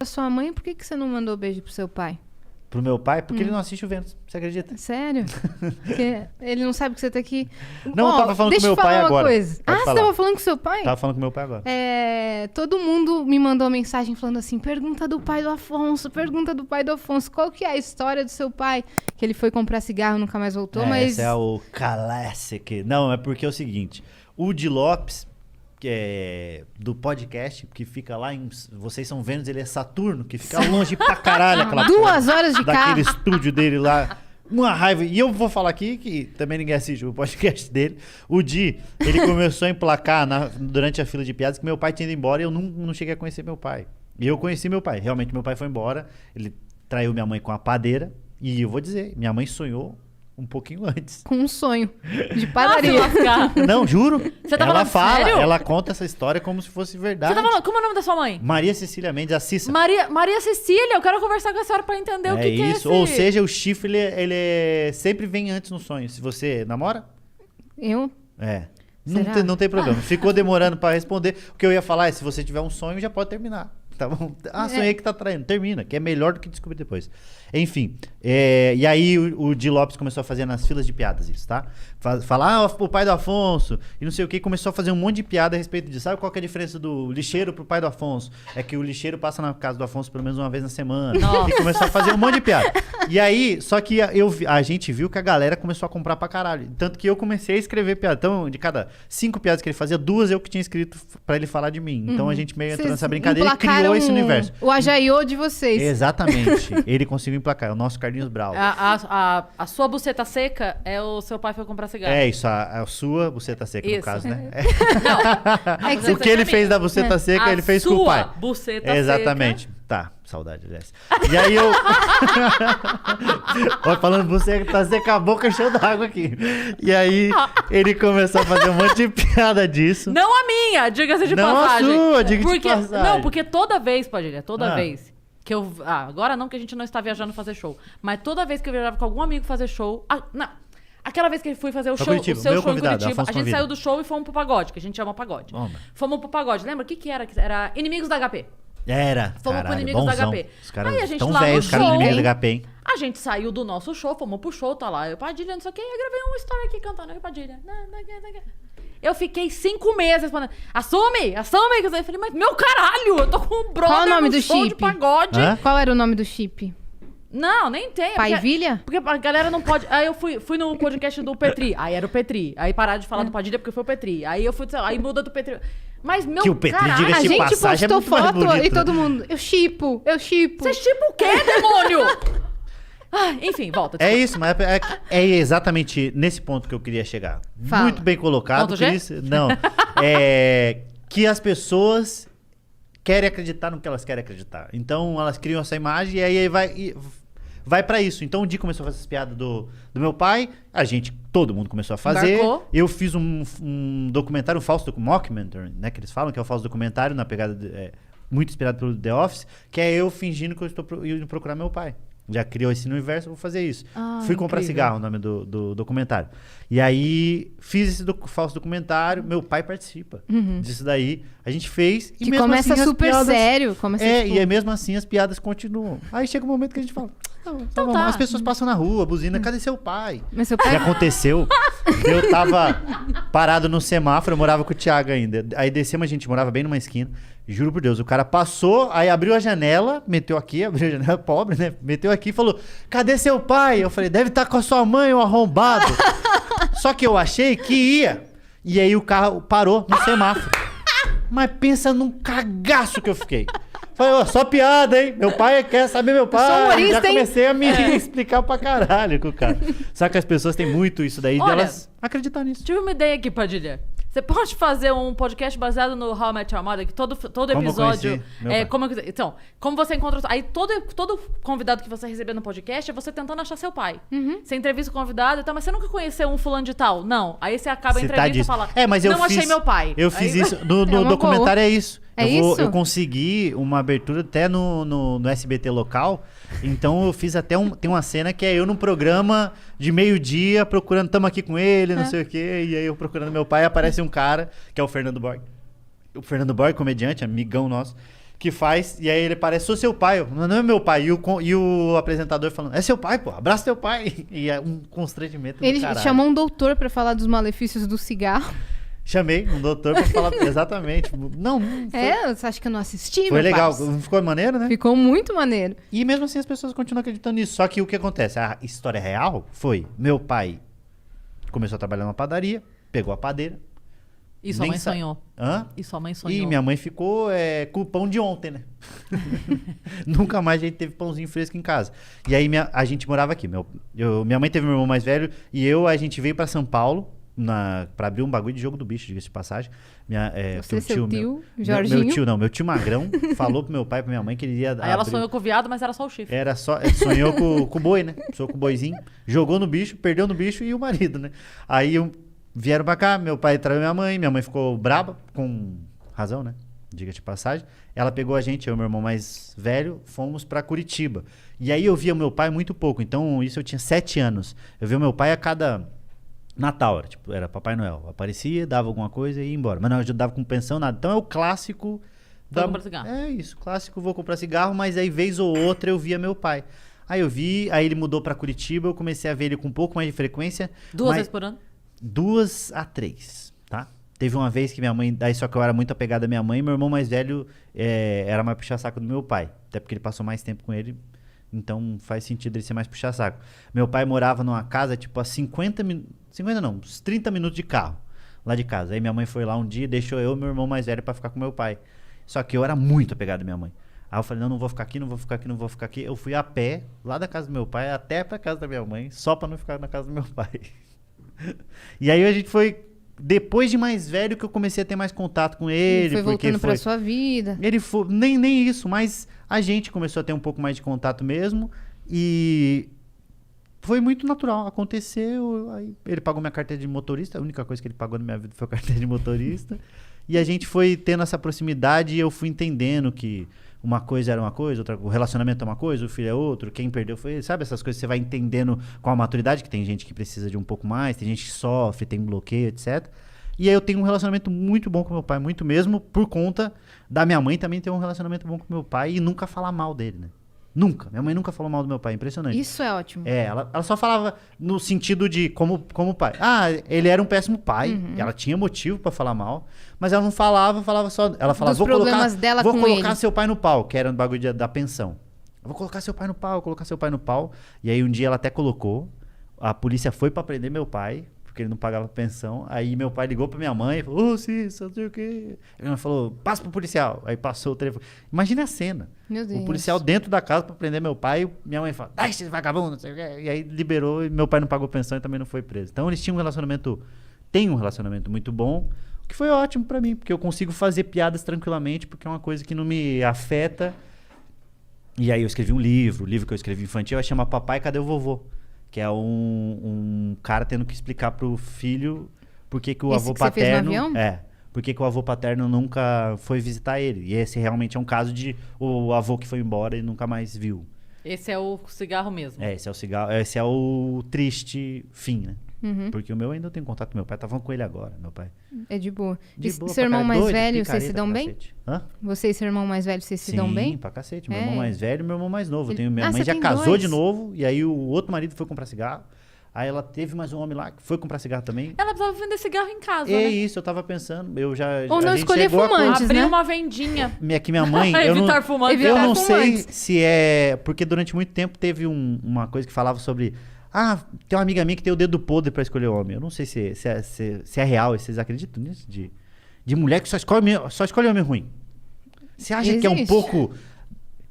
A sua mãe, por que você não mandou beijo pro seu pai? Pro meu pai, porque ele não assiste o Vênus, você acredita? Sério? Porque ele não sabe que você tá aqui. Não, eu tava falando com meu pai agora. Coisa. Pode Você falar. tava falando com seu pai? Tava falando com meu pai agora. Todo mundo me mandou mensagem falando assim, pergunta do pai do Afonso, qual que é a história do seu pai? Que ele foi comprar cigarro e nunca mais voltou, mas... Esse é o classic. Não, é porque é o seguinte, o Di Lopes, que é do podcast, que fica lá em... Vocês são Vênus, ele é Saturno, que fica longe pra caralho. Aquela 2 horas de carro. daquele estúdio dele lá. Uma raiva. E eu vou falar aqui, que também ninguém assiste o podcast dele. O Di, ele começou a emplacar durante a fila de piadas que meu pai tinha ido embora e eu não cheguei a conhecer meu pai. E eu conheci meu pai. Realmente, meu pai foi embora. Ele traiu minha mãe com a padeira. E eu vou dizer, minha mãe sonhou um pouquinho antes. Com um sonho de padaria. Não, juro. Você tá ela falando fala, sério? ela conta essa história como se fosse verdade. Você tá falando, como é o nome da sua mãe? Maria Cecília Mendes, a Cissa. Maria Cecília, eu quero conversar com a senhora pra entender o que é isso. esse... Ou seja, o chifre, sempre vem antes no sonho. Se você namora? Eu? Não tem problema. Ficou demorando pra responder. O que eu ia falar é, se você tiver um sonho, já pode terminar. Tá bom? Sonhei que tá traindo. Termina, que é melhor do que descobrir depois. Enfim, e aí o Di Lopes começou a fazer nas filas de piadas isso, tá? Falar, o pai do Afonso, e não sei o que, começou a fazer um monte de piada a respeito disso. Sabe qual que é a diferença do lixeiro pro pai do Afonso? É que o lixeiro passa na casa do Afonso pelo menos uma vez na semana. Nossa. E começou a fazer um monte de piada. E aí, só que a gente viu que a galera começou a comprar pra caralho. Tanto que eu comecei a escrever piada. Então, de cada 5 piadas que ele fazia, 2 eu que tinha escrito pra ele falar de mim. Então a gente meio entrou nessa brincadeira e criou esse universo. O Ajaiô de vocês. Exatamente. Ele conseguiu emplacar. É o nosso Carlinhos Brau. A sua buceta seca é o seu pai foi comprar cigarro. É isso, a sua buceta seca, no Isso. caso, né? Não. O que ele fez da buceta seca, ele fez com o pai. Buceta Exatamente. seca. Tá, saudade dessa. E aí eu... Ó, falando buceta seca, a boca cheia d'água aqui. E aí ele começou a fazer um monte de piada disso. Não a minha, diga-se de Não passagem. a sua, diga-se de passagem. Não, porque toda vez, Padilha, toda vez que eu... agora não, que a gente não está viajando fazer show. Mas toda vez que eu viajava com algum amigo fazer show... Aquela vez que eu fui fazer o Pra show, Curitiba, o seu meu show em convidado, Curitiba, Afonso a gente convida. saiu do show e fomos pro pagode, que a gente chama pagode. Toma. Fomos pro pagode. Lembra o que era? Era Inimigos da HP. Era, Fomos pro caralho, Inimigos da bonzão. HP. Os caras Aí a gente tão lá no velhos, os caras do show, Inimigos da HP, hein? A gente saiu do nosso show, fomos pro show, tá lá. Eu, Padilha, não sei o que, eu gravei uma story aqui cantando. Eu, Padilha, eu fiquei 5 meses respondendo, assume. Eu falei, mas meu caralho, eu tô com um brother Qual o nome no do show de chip? pagode. Hã? Qual era o nome do chip? Não, nem tem. Pai Vilha? Porque a galera não pode... Aí eu fui no podcast do Petri. Aí era o Petri. Aí pararam de falar do Padilha porque foi o Petri. Aí eu fui... Aí muda do Petri. Mas, meu Que o Petri, caralho... diga-se A de gente passagem, é postou muito mais foto bonito, e né? todo mundo... Eu chipo. Você chipa o quê, demônio? Enfim, volta. É isso, mas é exatamente nesse ponto que eu queria chegar. Fala. Muito bem colocado. Ponto G? Cris. Não. Que as pessoas querem acreditar no que elas querem acreditar. Então elas criam essa imagem e aí vai pra isso. Então o Di começou a fazer essas piadas do meu pai, todo mundo começou a fazer. Embarcou. Eu fiz um documentário, um falso mockumentary, né, que eles falam que é o falso documentário na pegada muito inspirado pelo The Office, que é eu fingindo que eu estou indo procurar meu pai. Já criou esse universo, eu vou fazer isso. Fui comprar incrível. cigarro, o nome do documentário. E aí, fiz esse falso documentário, meu pai participa disso daí. A gente fez e Que mesmo começa assim, as super piadas- sério. Começa, tipo, e mesmo assim as piadas continuam. Aí chega um momento que a gente fala, Então tá. as pessoas passam na rua, buzina, cadê seu pai? Mas seu Já pai... aconteceu. Eu tava parado no semáforo, eu morava com o Thiago ainda. Aí descemos, a gente morava bem numa esquina. Juro por Deus, o cara passou, aí abriu a janela, meteu aqui, abriu a janela, pobre, né? Meteu aqui e falou, cadê seu pai? Eu falei, deve estar com a sua mãe, o arrombado. Só que eu achei que ia. E aí o carro parou no semáforo. Mas pensa num cagaço que eu fiquei. Falei, ó, só piada, hein? Meu pai quer saber meu pai. sou humorista, Já hein? comecei a me explicar pra caralho com o cara. Só que as pessoas têm muito isso daí de Olha, elas acreditar nisso. Tive uma ideia aqui, Padilha. Você pode fazer um podcast baseado no How I Met Your Mother, que todo Como eu episódio... conheci meu pai. Então, como você encontra... Aí todo convidado que você receber no podcast é você tentando achar seu pai. Você entrevista o convidado e tal, mas você nunca conheceu um fulano de tal? Não. Aí você acaba a Citar entrevista e disso. fala, Mas eu não achei meu pai. Eu fiz Aí- isso. No uma documentário boa. é isso. É isso? Eu consegui uma abertura até no SBT local. Então eu fiz até tem uma cena que é eu num programa de meio-dia procurando, tamo aqui com ele, não sei o quê. E aí eu procurando meu pai, aparece um cara, que é o Fernando Borg. O Fernando Borg, comediante, amigão nosso. que faz, e aí ele parece, sou seu pai. Não é meu pai. E o apresentador falando, é seu pai, pô, abraça teu pai. E é um constrangimento do Ele caralho. chamou um doutor pra falar dos malefícios do cigarro. Chamei um doutor pra falar exatamente. Não, Você acha que eu não assisti, foi meu legal. parça? Ficou maneiro, né? Ficou muito maneiro. E mesmo assim as pessoas continuam acreditando nisso. Só que o que acontece? A história real foi, meu pai começou a trabalhar numa padaria, pegou a padeira. E sua Nem mãe sa- sonhou. Hã? E sua mãe sonhou. E minha mãe ficou com o pão de ontem, né? Nunca mais a gente teve pãozinho fresco em casa. E aí a gente morava aqui. Minha mãe teve meu irmão mais velho e a gente veio pra São Paulo pra abrir um bagulho de jogo do bicho, diga-se de passagem. Você, seu tio, meu Jorginho. meu tio Magrão falou pro meu pai e pra minha mãe que ele ia Aí ela abrir- sonhou com o viado, mas era só o chifre. Era só, sonhou com o boi, né? Sonhou com o boizinho, jogou no bicho, perdeu no bicho e o marido, né? Aí vieram pra cá, meu pai traiu minha mãe ficou braba, com razão, né? Diga-se de passagem. Ela pegou a gente, eu e meu irmão mais velho, fomos pra Curitiba. E aí eu via meu pai muito pouco, então isso eu tinha 7 anos. Eu via meu pai a cada Natal, era Papai Noel. Aparecia, dava alguma coisa e ia embora. Mas não ajudava com pensão, nada. Então é o clássico... Vou comprar cigarro. É isso, clássico, vou comprar cigarro, mas aí vez ou outra eu via meu pai. Aí aí ele mudou pra Curitiba, eu comecei a ver ele com um pouco mais de frequência. 2 vezes por ano? 2 a 3, tá? Teve uma vez que minha mãe, daí só que eu era muito apegado à minha mãe, meu irmão mais velho era mais puxa-saco do meu pai. Até porque ele passou mais tempo com ele, então faz sentido ele ser mais puxa-saco. Meu pai morava numa casa, tipo, a 50 não, uns 30 minutos de carro, lá de casa. Aí minha mãe foi lá um dia e deixou eu e meu irmão mais velho pra ficar com meu pai. Só que eu era muito apegado à minha mãe. Aí eu falei, não vou ficar aqui, não vou ficar aqui, não vou ficar aqui. Eu fui a pé, lá da casa do meu pai, até pra casa da minha mãe, só pra não ficar na casa do meu pai. E aí a gente foi, depois de mais velho, que eu comecei a ter mais contato com ele. Foi porque voltando pra sua vida. Ele foi, nem isso, mas a gente começou a ter um pouco mais de contato mesmo. E foi muito natural, aconteceu. Aí ele pagou minha carteira de motorista, a única coisa que ele pagou na minha vida foi a carteira de motorista. E a gente foi tendo essa proximidade e eu fui entendendo que uma coisa era uma coisa, o relacionamento é uma coisa, o filho é outro, quem perdeu foi ele. Sabe essas coisas que você vai entendendo com a maturidade, que tem gente que precisa de um pouco mais, tem gente que sofre, tem bloqueio, etc. E aí eu tenho um relacionamento muito bom com meu pai, muito mesmo, por conta da minha mãe também ter um relacionamento bom com meu pai e nunca falar mal dele, né? Nunca. Minha mãe nunca falou mal do meu pai, impressionante. Isso é ótimo. Ela só falava no sentido de como pai. Ah, ele era um péssimo pai. Ela tinha motivo pra falar mal, mas ela não falava só. Ela falava, Dos problemas dela vou com colocar ele. seu pai no pau, que era no bagulho da pensão. Eu vou colocar seu pai no pau, colocar seu pai no pau. E aí um dia ela até colocou. A polícia foi pra prender meu pai, porque ele não pagava pensão. Aí meu pai ligou pra minha mãe e falou, Cícero, não sei o quê. Aí ela falou, passa pro policial. Aí passou o telefone. Imagina a cena. Meu Deus. O policial dentro da casa pra prender meu pai. Minha mãe fala, dá esse vagabundo, não sei o quê. E aí liberou e meu pai não pagou pensão e também não foi preso. Então eles tinham tem um relacionamento muito bom, o que foi ótimo pra mim, porque eu consigo fazer piadas tranquilamente, porque é uma coisa que não me afeta. E aí eu escrevi um livro, o livro que eu escrevi infantil vai chamar Papai, Cadê o Vovô? Que é um cara tendo que explicar pro filho por que o Esse avô que você fez no paterno... avião? Por que o avô paterno nunca foi visitar ele. E esse realmente é um caso de o avô que foi embora e nunca mais viu. Esse é o cigarro mesmo. Esse é o cigarro, esse é o triste fim, né? Uhum. Porque o meu ainda tem contato com meu pai, tava com ele agora, meu pai. É de boa. De E boa seu pra irmão caralho, mais doido, velho, vocês picareta se dão pra bem? cacete. Hã? Você e seu irmão mais velho, vocês se dão bem? Sim, pra cacete. Meu É. irmão mais velho e meu irmão mais novo. Ele- Minha Ah, mãe você já tem casou dois? de novo, e aí o outro marido foi comprar cigarro. Aí ela teve mais um homem lá que foi comprar cigarro também. Ela precisava vender cigarro em casa, É né? isso, eu tava pensando. Eu já. Ou não a gente escolher chegou a fumante. Abrir né? uma vendinha. Minha mãe. eu não, Evitar fumantes. eu Evitar não sei fumantes. se é. Porque durante muito tempo teve uma coisa que falava sobre. Ah, tem uma amiga minha que tem o dedo podre pra escolher homem. Eu não sei se é real, vocês acreditam nisso? De mulher que só escolhe homem ruim. Você acha que é um Existe. pouco.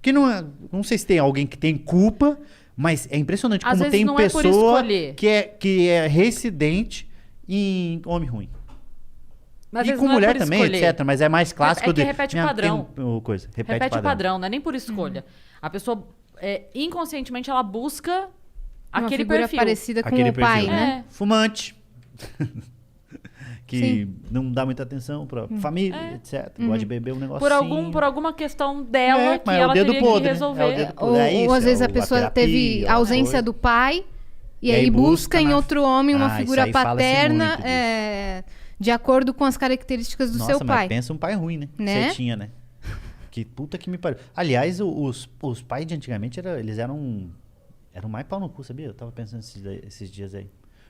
Que não é. Não sei se tem alguém que tem culpa, mas é impressionante Às como vezes tem não é por pessoa escolher. que é residente em homem ruim. Mas às E vezes com não é mulher por também, escolher. etc. Mas é mais clássico É que repete o padrão. Coisa, Repete o padrão, não é nem por escolha. A pessoa, inconscientemente, ela busca Uma aquele figura perfil. parecida com Aquele o pai, perfil. né? Fumante. que Sim. não dá muita atenção pra família, etc. Gosta de beber um negocinho. Por alguma questão dela que mas é o ela dedo teria podre, que né? resolver. É o dedo Ou, podre. É isso, ou às vezes é a pessoa terapia, teve a ausência coisa. do pai e E aí aí busca busca em na- outro homem uma Ah, figura isso aí fala-se paterna muito disso. de acordo com as características do Nossa, seu mas pai. pensa um pai ruim, né? Né? Você tinha, né? Que puta que me pariu. Aliás, os pais de antigamente, eles eram mais pau no cu, sabia? Eu tava pensando esses dias aí.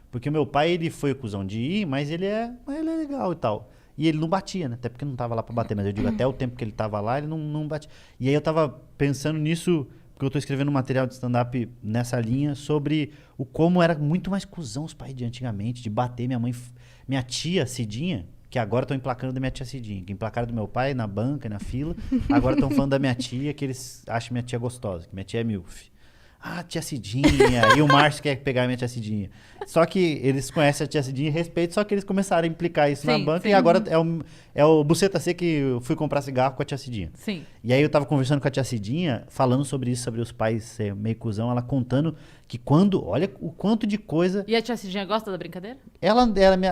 Porque o meu pai, ele foi o cuzão de ir, mas ele é legal e tal. E ele não batia, né? Até porque não tava lá pra bater. Mas eu digo, até o tempo que ele tava lá, ele não batia. E aí eu tava pensando nisso, porque eu tô escrevendo um material de stand-up nessa linha, sobre como era muito mais cuzão os pais de antigamente, de bater. Minha tia Cidinha, que agora estão emplacando da minha tia Cidinha, que emplacaram do meu pai na banca, na fila. Agora estão falando da minha tia, que eles acham minha tia gostosa, que minha tia é milf. Ah, tia Cidinha. E o Márcio quer pegar a minha tia Cidinha. Só que eles conhecem a tia Cidinha e respeitam, só que eles começaram a implicar isso na banca. E agora é o Buceta C que eu fui comprar cigarro com a tia Cidinha. Sim. E aí eu tava conversando com a tia Cidinha, falando sobre isso, sobre os pais ser meio cuzão, ela contando que olha o quanto de coisa... E a tia Cidinha gosta da brincadeira?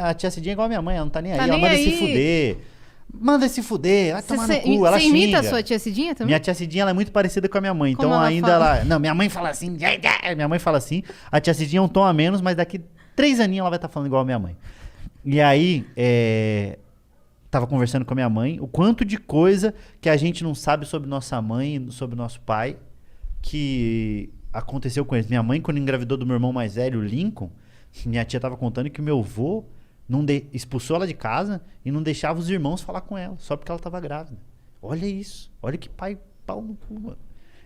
A tia Cidinha é igual a minha mãe, ela não tá nem aí. Tá Ela nem manda aí. se fuder. Manda se fuder, vai tomar no cu, ela Você imita xinga. a sua tia Cidinha também? Minha tia Cidinha, ela é muito parecida com a minha mãe. Como Então ela ainda fala? ela... Não, minha mãe fala assim. Minha mãe fala assim. A tia Cidinha é um tom a menos, mas daqui 3 aninhos ela vai estar falando igual a minha mãe. E aí, tava conversando com a minha mãe. O quanto de coisa que a gente não sabe sobre nossa mãe, sobre nosso pai, que aconteceu com eles. Minha mãe, quando engravidou do meu irmão mais velho, o Lincoln, minha tia tava contando que meu avô expulsou ela de casa e não deixava os irmãos falar com ela, só porque ela tava grávida. Olha isso. Olha que pau no cu, mano.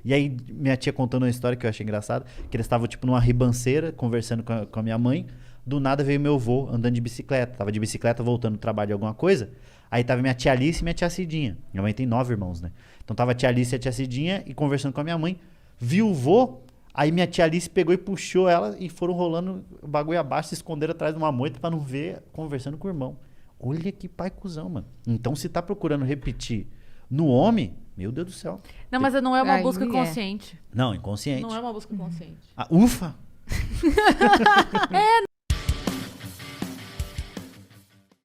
E aí, minha tia contando uma história que eu achei engraçada, que eles estavam, tipo, numa ribanceira, conversando com a minha mãe. Do nada veio meu avô andando de bicicleta. Tava de bicicleta voltando do trabalho de alguma coisa. Aí tava minha tia Alice e minha tia Cidinha. Minha mãe tem 9 irmãos, né? Então tava a tia Alice e a tia Cidinha e conversando com a minha mãe. Viu o vô. Aí minha tia Alice pegou e puxou ela e foram rolando o bagulho abaixo, se esconderam atrás de uma moita pra não ver, conversando com o irmão. Olha que pai cuzão, mano. Então se tá procurando repetir no homem, meu Deus do céu. Não, mas não é uma Aí busca é. consciente. Não, inconsciente. Não é uma busca consciente. Ah, ufa!